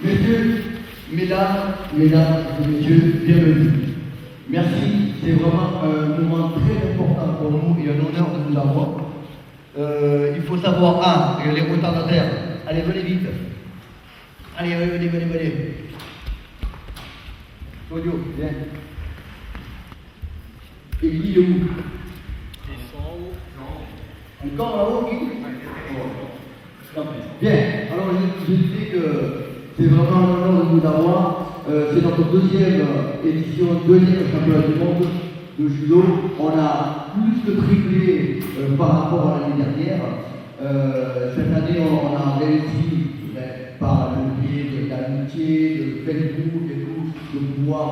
Messieurs, mesdames et messieurs, bienvenue. Merci, c'est vraiment un moment très important pour nous et un honneur de vous avoir. Il faut savoir, les retardataires, allez, venez vite. Allez, venez. Claudio, viens. Et Guy, il est où? Ils sont en haut. Non. Encore là-haut, Guy? Bien, alors je disais que c'est vraiment un honneur de vous avoir. C'est notre deuxième édition, deuxième championnat du monde de judo. On a plus que triplé par rapport à l'année dernière. Cette année, on a réussi par le biais de l'amitié, de Facebook et tout, de pouvoir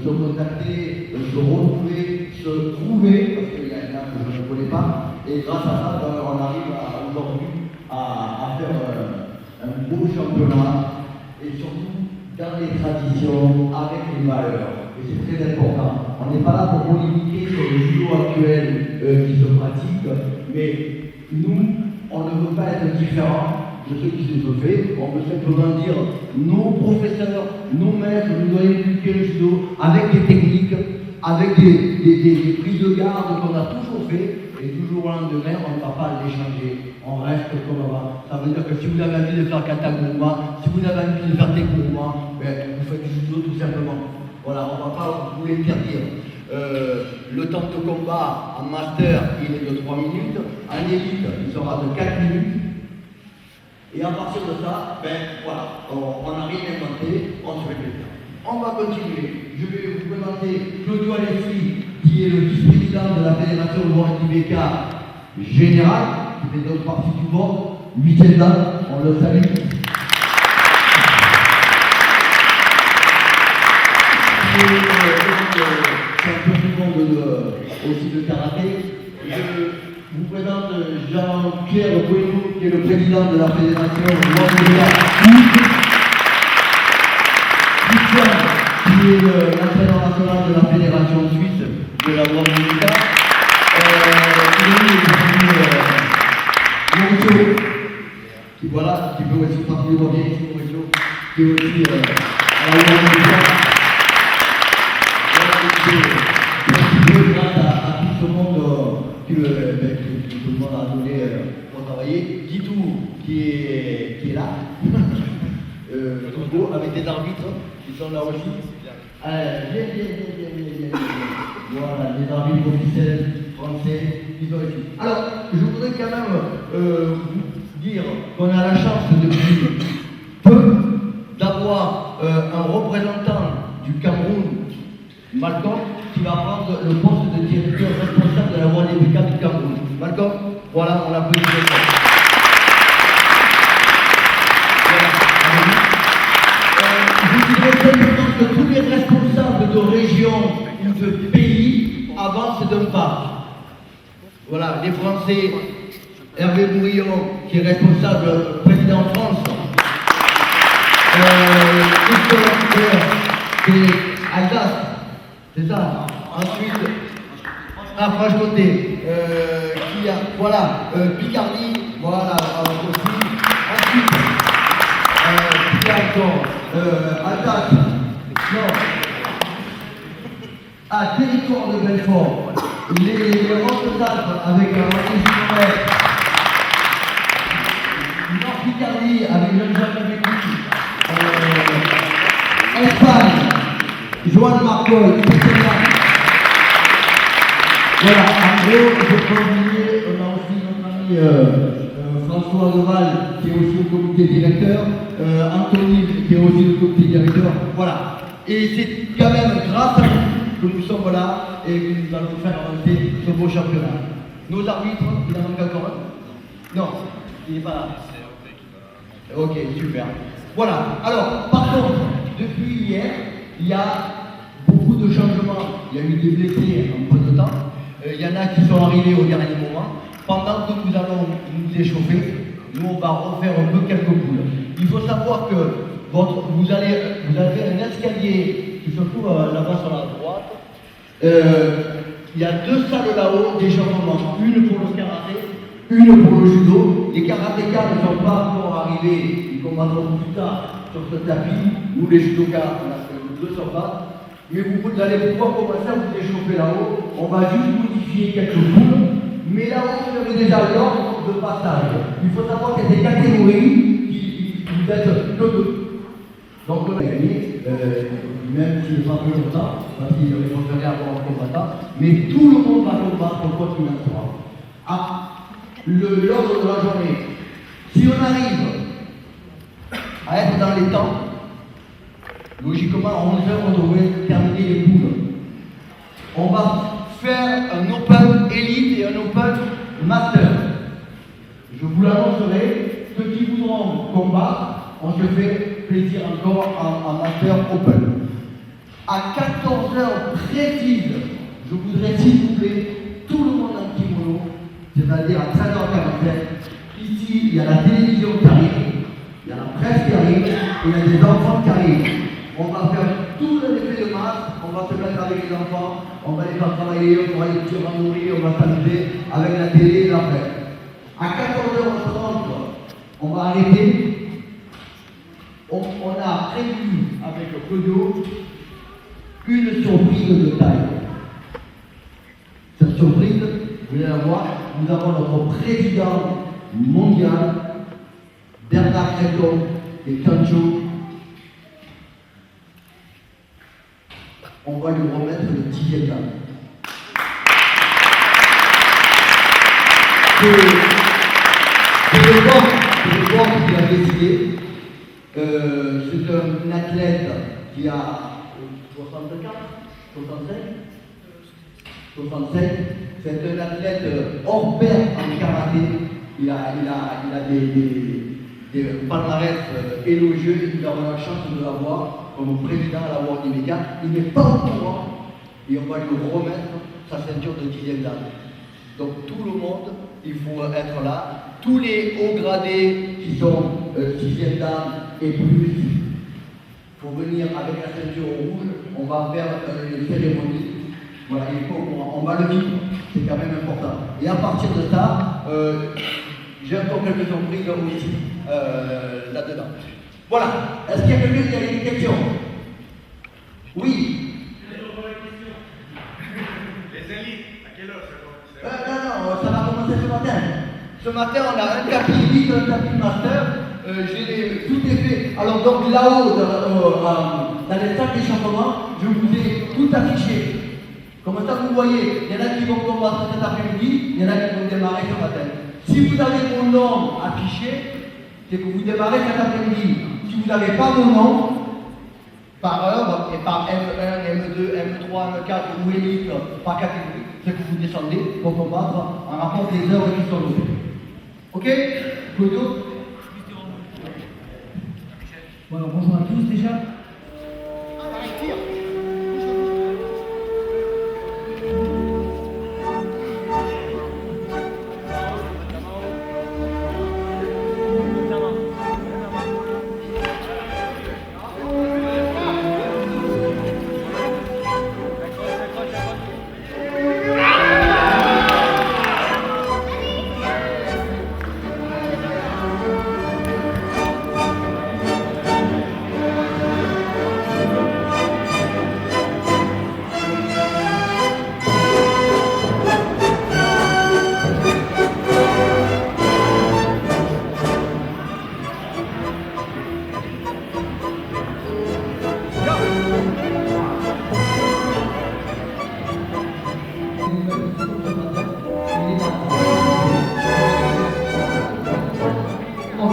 se contacter, se retrouver, se trouver, parce qu'il y a un que je ne connais pas. Et grâce à ça, on arrive aujourd'hui à faire un beau championnat et surtout dans les traditions, avec les valeurs. Et c'est très important. On n'est pas là pour polémiquer sur le judo actuel qui se pratique, mais nous, on ne veut pas être différent de ce qui se fait. On veut simplement dire nos professeurs, nos maîtres nous ont éduqué le judo avec des techniques, avec des prises de garde qu'on a toujours fait. Et toujours au lendemain, on ne va pas les changer. On reste comme avant. Ça veut dire que si vous avez envie de faire kataguruma, si vous avez envie de faire teguruma, vous faites du judo tout simplement. Voilà, on ne va pas vous l'interdire. Le temps de combat en master, il est de 3 minutes. En élite, il sera de 4 minutes. Et à partir de ça, voilà, on n'a rien inventé, on se fait plaisir. On va continuer. Je vais vous présenter Claudio Alessi, qui est le vice-président de la Fédération World IBK Générale, qui fait d'autres parties du monde. 8e date, on le salue. Champion du monde aussi de karaté. Je vous présente Jean-Pierre Bueno, qui est le président de la Fédération World IBK. Qui est l'entraîneur national de la Fédération Suisse de la World IBK. Mauricio, qui voilà, qui peut aussi partir de Mauricio, qui est aussi à la World IBK. Grâce à tout ce monde que tout le monde a donné pour travailler. Guidou qui est là, avec des arbitres qui sont là aussi. Viens. Voilà, les arbitres officiels français qui sont ici. Alors, je voudrais quand même vous dire qu'on a la chance depuis peu d'avoir un représentant du Cameroun, Malcolm, qui va prendre le poste de directeur responsable de la World IBK du Cameroun. Malcolm, voilà, on l'applaudit. Je dirais simplement que tous les responsables de régions ou de pays avancent d'un pas. Voilà, les Français, Hervé Bourillon, qui est responsable, président France. Christophe Lambert, qui est Alsace. C'est ça. Ensuite, Franche-Comté, qui a, voilà, Picardie, voilà, aussi. Ensuite, qui a encore, attaque, non, à territoire de Belfort, les Hautes-Alpes avec Marie-Joseph, Nord-Picardie avec Jean-Jacques Bécu, Espagne, Joan Marcol, voilà, en gros, je peux oublier, on a aussi notre ami François Leval, qui est aussi au comité directeur, Anthony, qui est aussi au comité directeur, voilà. Et c'est quand même grâce à nous que nous sommes là et que nous allons faire avancer ce beau championnat. Nos arbitres, il en manque encore un? Non, il n'est pas là. Ok, super. Voilà, alors, par contre, depuis hier, il y a beaucoup de changements. Il y a eu des blessés en peu de temps. Il y en a qui sont arrivés au dernier moment. Pendant que nous allons nous échauffer, nous on va refaire un peu quelques poules. Il faut savoir que vous avez un escalier qui se trouve là-bas sur la droite. Il y a deux salles là-haut d'échauffement, une pour le karaté, une pour le judo. Les karatékas ne sont pas encore arrivés, ils combattront plus tard sur ce tapis, ou les judokas ne le sont pas. Mais vous allez pouvoir commencer à vous échauffer là-haut. On va juste modifier quelques poules. Mais là-haut, vous avez déjà l'ordre de passage. Il faut savoir qu'il y a des catégories qui vous êtes que deux. Donc on a gagné, même s'il n'est pas plus longtemps, parce qu'il préférait avoir un combattant. Mais tout le monde va combattre quoi qu'il en soit. Ah, l'ordre de la journée. Si on arrive à être dans les temps, logiquement, à 11h, on devrait terminer les poules. On va faire un Open Elite et un Open Master. Je vous l'annoncerai. Ceux qui voudront combattre, on se fait plaisir encore en Master Open. À 14h précise, je voudrais s'il vous plaît, tout le monde en kimono, c'est-à-dire à 13h47. Ici, il y a la télévision qui arrive, il y a la presse qui arrive, et il y a des enfants qui arrivent. On va faire tout l'effet de masse, on va se mettre avec les enfants, on va les faire travailler, on va les tirer en nourrir, on va s'amuser avec la télé et la presse. À 14h30, on va arrêter. On a prévu avec Claudio une surprise de taille. Cette surprise, vous allez la voir, nous avons notre président mondial, Bernard Creton et Cancho. On va lui remettre le 10e dan. C'est le corps qui a décidé. C'est un athlète qui a 64, 67. C'est un athlète hors pair en karaté. Il a des palmarès élogieux et nous avons la chance de l'avoir comme président à la World Imeka. Il n'est pas au courant et on va lui remettre sa ceinture de 10e dan. Donc tout le monde, il faut être là. Tous les hauts gradés qui sont 6e dan et plus, il faut venir avec la ceinture rouge. On va faire une cérémonie. Voilà, il faut, on va le vivre. C'est quand même important. Et à partir de ça, j'ai encore quelques surprises aussi là-dedans. Voilà. Est-ce qu'il y a quelqu'un qui a une question? Oui. Les élites, à quelle heure ça commence? Non, ça va commencer ce matin. Ce matin, on a un tapis elite, un tapis master. Tout est fait. Alors donc là-haut, dans les salles d'échauffement, je vous ai tout affiché. Comme ça, vous voyez, il y en a qui vont combattre cet après-midi, il y en a qui vont démarrer ce matin. Si vous avez mon nom affiché, c'est que vous démarrez cet après-midi. Si vous n'avez pas mon nom, par heure, et par M1, M2, M3, M4 ou élite, par catégorie, c'est que vous descendez pour combattre en rapport des heures qui sont données. Ok? Claudio? Voilà, bonjour à tous déjà.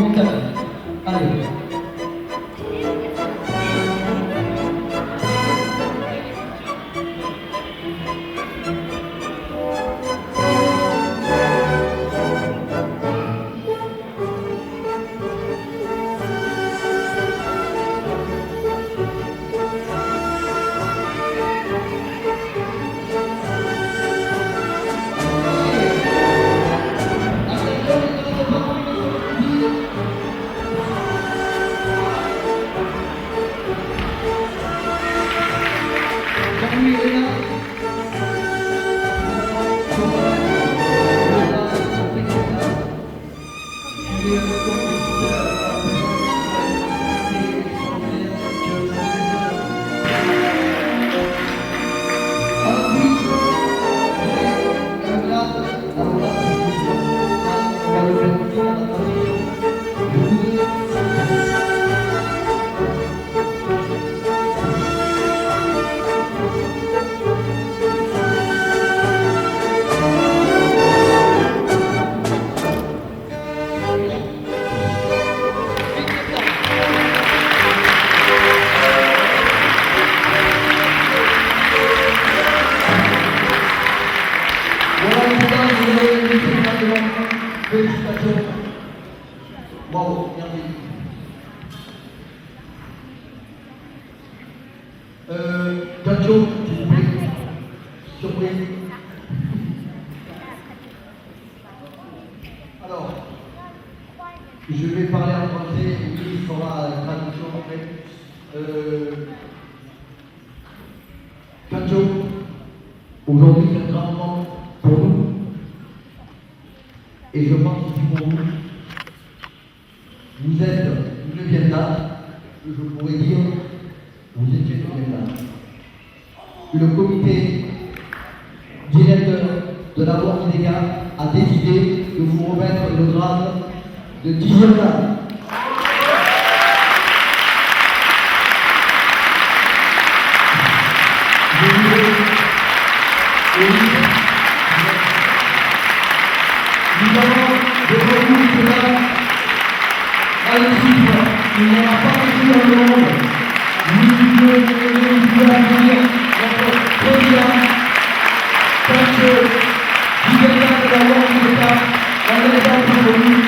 du café. Allez. Félicitations. Bravo, merci. Gacho, s'il vous plaît. Surprise. Alors, je vais parler en français, il fera la traduction en fait. Gacho, aujourd'hui c'est un grand moment pour nous. Et je pense aussi pour vous. Vous êtes une neuvième date, que je pourrais dire, vous étiez une neuvième date. Le comité directeur de la loi Sénégal a décidé de vous remettre le grade de 10e date. Nous avons devant nous cela à le chiffre. Il n'y aura pas de dans le monde. Nous pouvons accueillir notre président, parce que l'idée de la loi de l'État, on est dans le monde.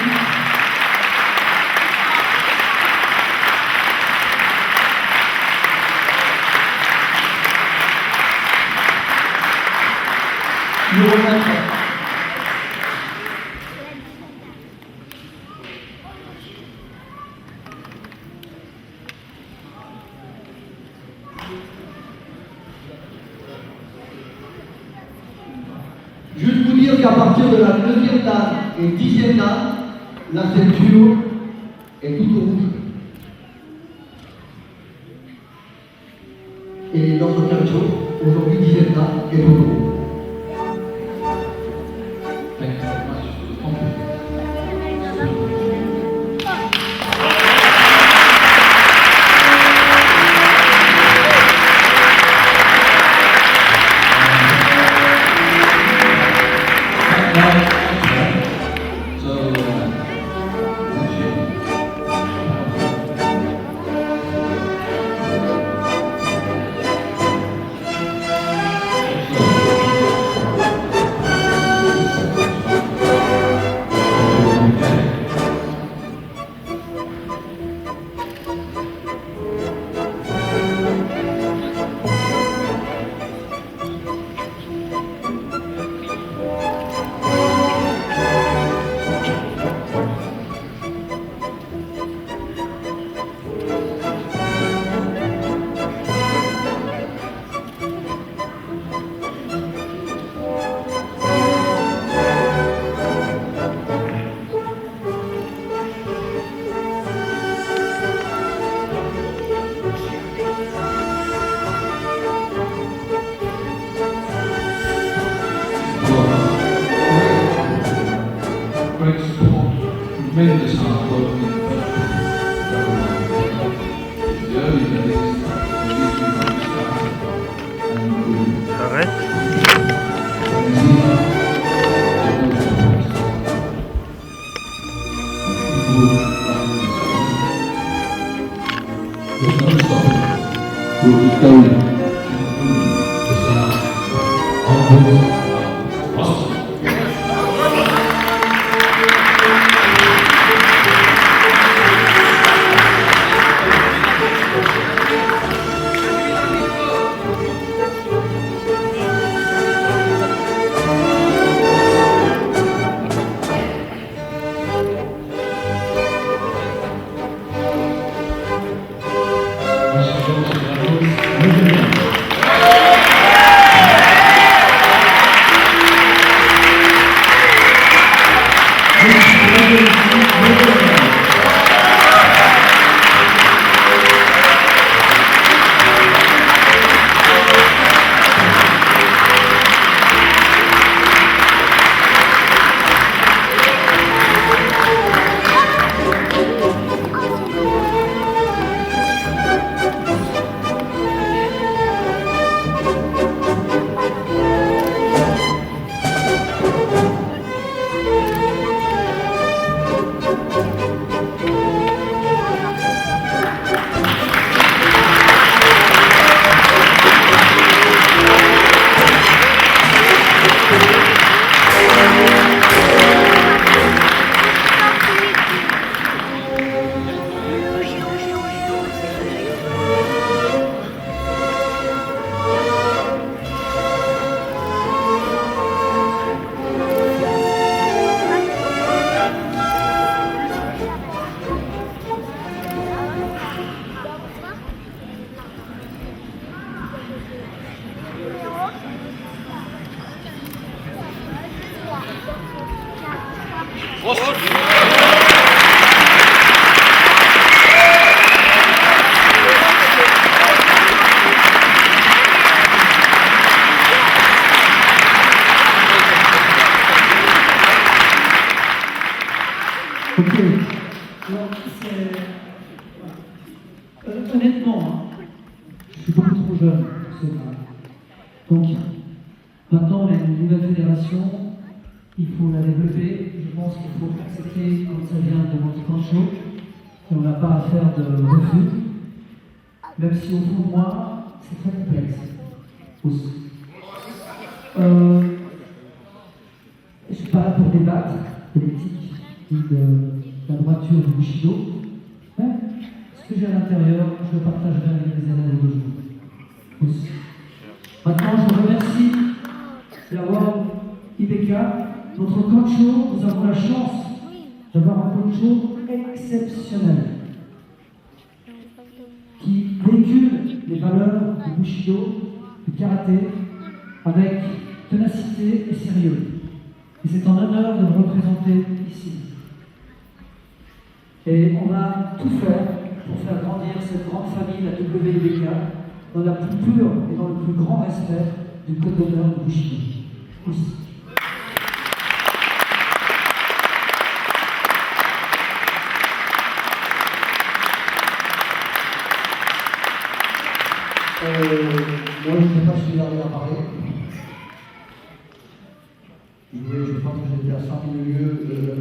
Nous remettons. Juste vous dire qu'à partir de la 9e date et 10e date, la ceinture est toute rouge. Et notre calcio, aujourd'hui 10e date, est toute rouge. Tremendous hard work in the early days, Arrête. Ok. Alors, honnêtement, hein, je suis beaucoup trop jeune pour ce cas. Donc, maintenant, les nouvelles fédérations, il faut la développer. Je pense qu'il faut accepter quand ça vient de notre cancho. Et on n'a pas à faire de refus. Même si au fond de moi, c'est très complexe. Aussi. Je ne suis pas là pour débattre de l'éthique et de la droiture du Bushido. Mais ce que j'ai à l'intérieur, je le partagerai avec les élèves d'aujourd'hui. Aussi. Maintenant, je vous remercie d'avoir Ibeka. Notre cancho, nous avons la chance d'avoir un cancho exceptionnel qui véhicule les valeurs du Bushido, du karaté, avec ténacité et sérieux. Et c'est un honneur de me représenter ici. Et on va tout faire pour faire grandir cette grande famille, la WBK, dans la plus pure et dans le plus grand respect du code d'honneur du Bushido. Aussi. Moi, je ne sais pas si vous arrivez à parler. Je pense que j'étais à 100 000 lieues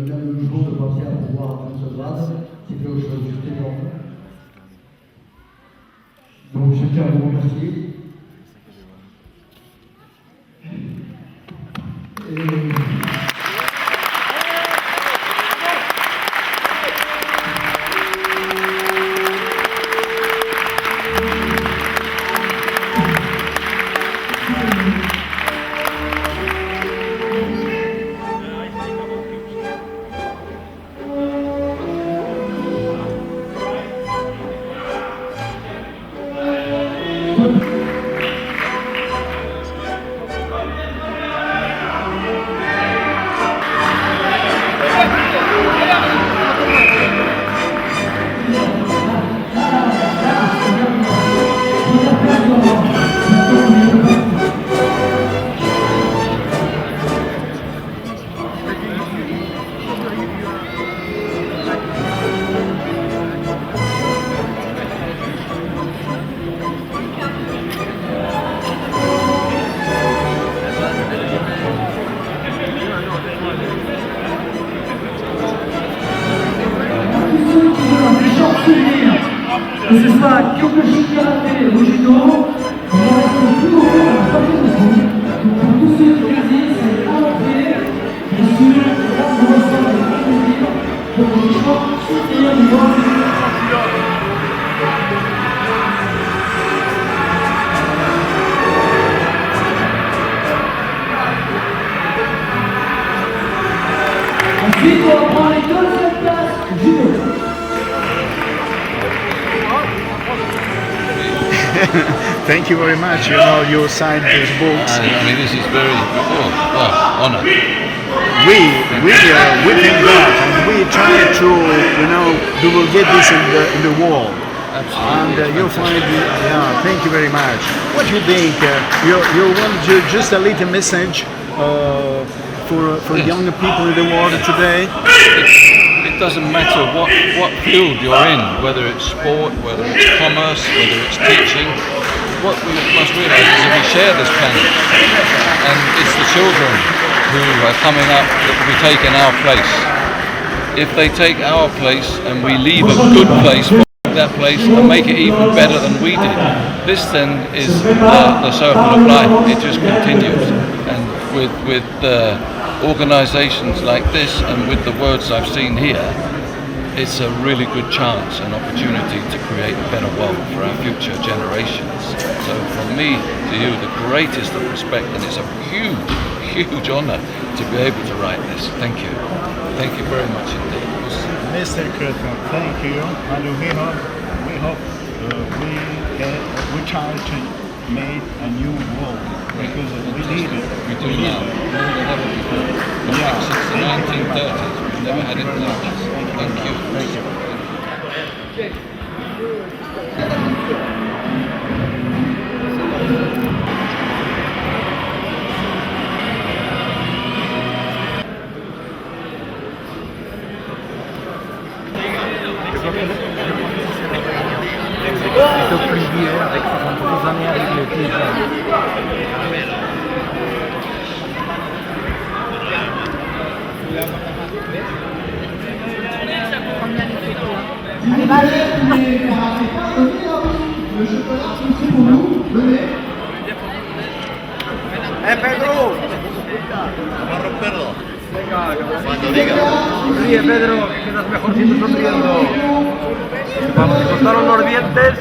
même le jour de penser à pouvoir atteindre ce grade. C'est quelque chose d'énorme. Donc, je tiens à vous remercier. Thank you very much. You know, you signed these books. I mean, this is very honor. We thank God, and we try to, you know, divulgate this in the world. Absolutely. And you'll find, yeah, thank you very much. What do you think? You want just a little message for young people in the world today? It doesn't matter what field you're in, whether it's sport, whether it's commerce, whether it's teaching. What we must realise is that we share this planet, and it's the children who are coming up that will be taking our place. If they take our place and we leave a good place for that place and make it even better than we did, this then is the circle of life. It just continues, and with organisations like this and with the words I've seen here, it's a really good chance and opportunity to create a better world for our future generations. So from me to you, the greatest of respect, and it's a huge honour to be able to write this. Thank you. Thank you very much indeed. Mr. Curtin, thank you. And we hope we try to make a new world because we need it. We do now, more than ever before. Since the 1930s, we've never had it like this. Thank you. Thank you. C'est au plus vieux avec 72 années avec le plus Pedro! Cuando diga. Ríe, Pedro, que quedas mejor si estás sonriendo. Cuando te cortaron los dientes.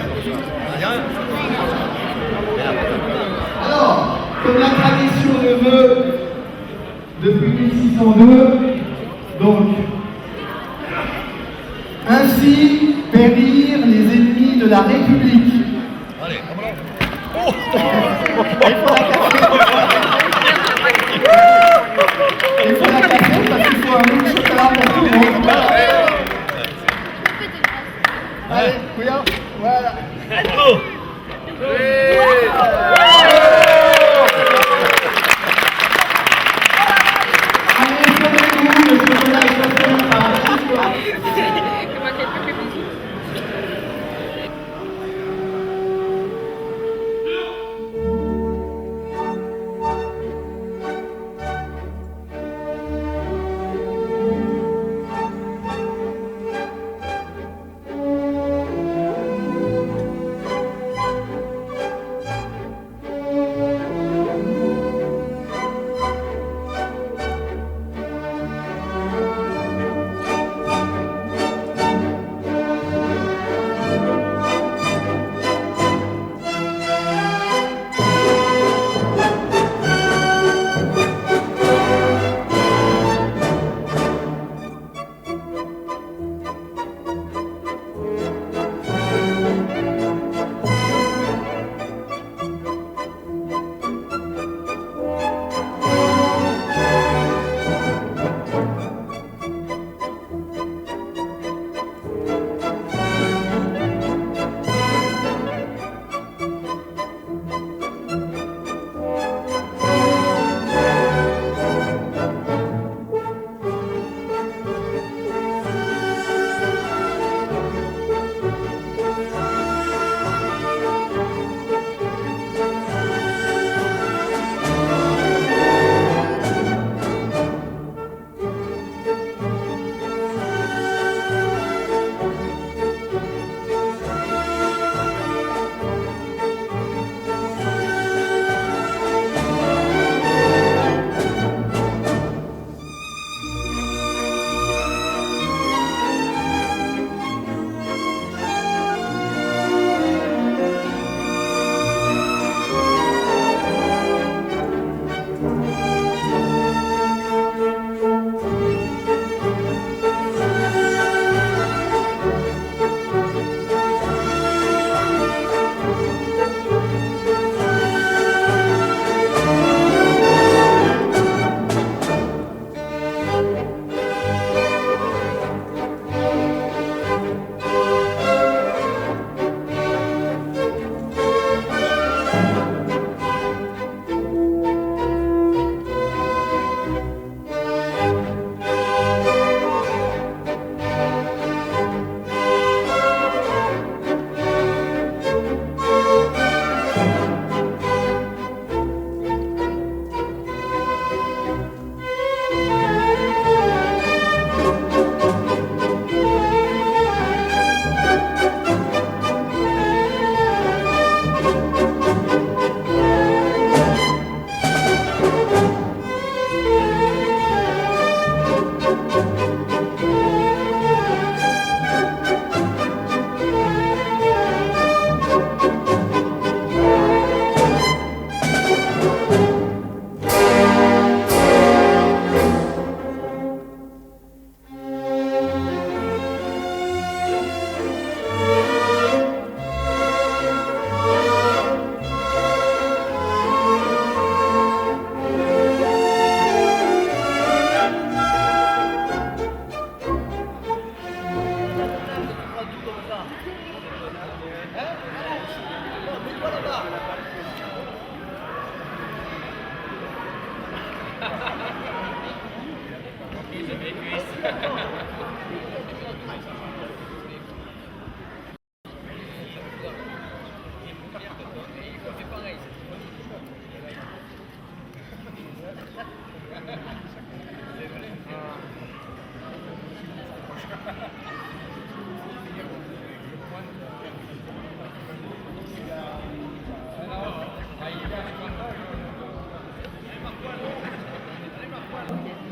Alors, comme la tradition le veut, depuis 1602, donc, ainsi périr les ennemis de la République. Il faut la casser parce qu'il faut un bout de chocolat pour tout le monde. Allez, couillard, voilà.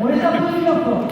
On les applaudit encore.